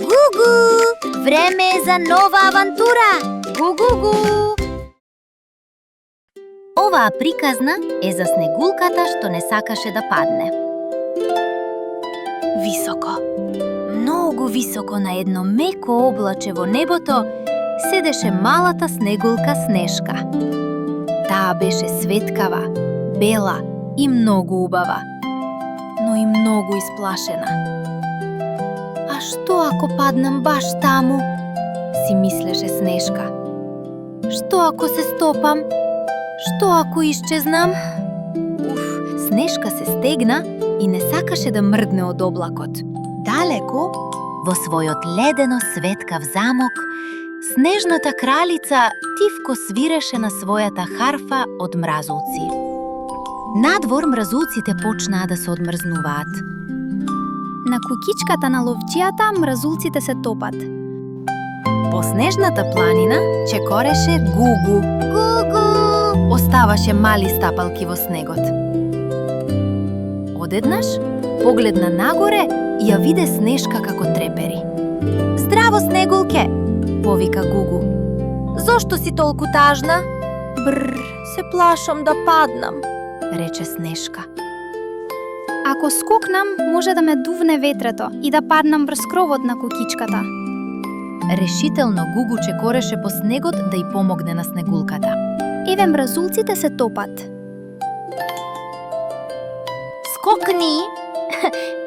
Гугу! Време е за нова авантура! Гу-гу-гу! Оваа приказна е за снегулката што не сакаше да падне. Високо, многу високо на едно меко облаче во небото седеше малата снегулка Снежка. Таа беше светкава, бела и многу убава, но и многу исплашена. А што ако паднам баш таму? Си мислеше Снежка. Што ако се стопам? Што ако исчезнам? Снежка се стегна и не сакаше да мрдне од облакот. Далеку, во својот ледено светкав замок, снежната кралица тивко свиреше на својата харфа од мразулци. Надвор мразулците почнаа да се одмрзнуваат. На кукичката на ловчијата мразулците се топат. По снежната планина чекореше Гугу. Гугу! Оставаше мали стапалки во снегот. Одеднаш погледна нагоре и ја виде Снежка како трепери. Здраво, Снегулке! Повика Гугу. Зошто си толку тажна? Брр, се плашам да паднам, рече Снежка. Ако скокнам, може да ме дувне ветрето и да паднам врз кровот на кукичката. Решително Гугу чекореше по снегот да й помогне на снегулката. Еве мразулците се топат. Скокни!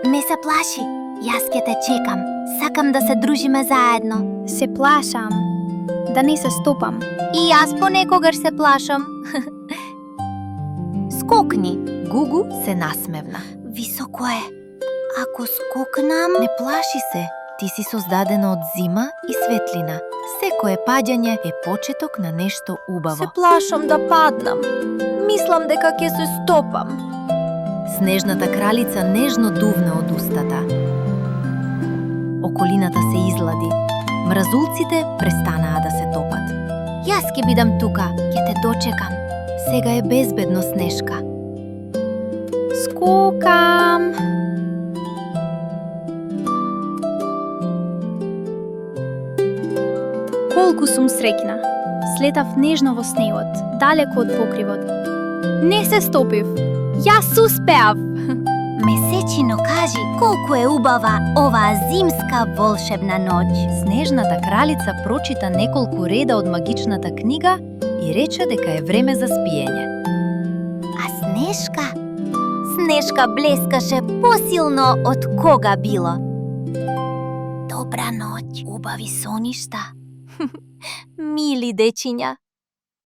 Ме се плаши. Јас ќе те чекам. Сакам да се дружиме заедно. Се плашам. Да не се стопам. И јас понекогаш се плашам. Скокни! Гугу се насмевна. Високо е. Ако скокнам... Не плаши се. Ти си создадена од зима и светлина. Секое паѓање е почеток на нешто убаво. Се плашам да паднам. Мислам дека ќе се стопам. Снежната кралица нежно дувна од устата. Околината се излади. Мразулците престанаа да се топат. Јас ќе бидам тука, ќе те дочекам. Сега е безбедно, Снежка. Скокам! Колку сум среќна. Слетав нежно во снегот, далеку од покривот. Не се стопив. Јас успеав. Месечино, кажи, колку е убава оваа зимска волшебна ноќ. Снежната кралица прочита неколку реда од магичната книга и рече дека е време за спиење. А Снежка блескаше посилно од кога било. Добра ноќ, убави соништа. Мили дечиња.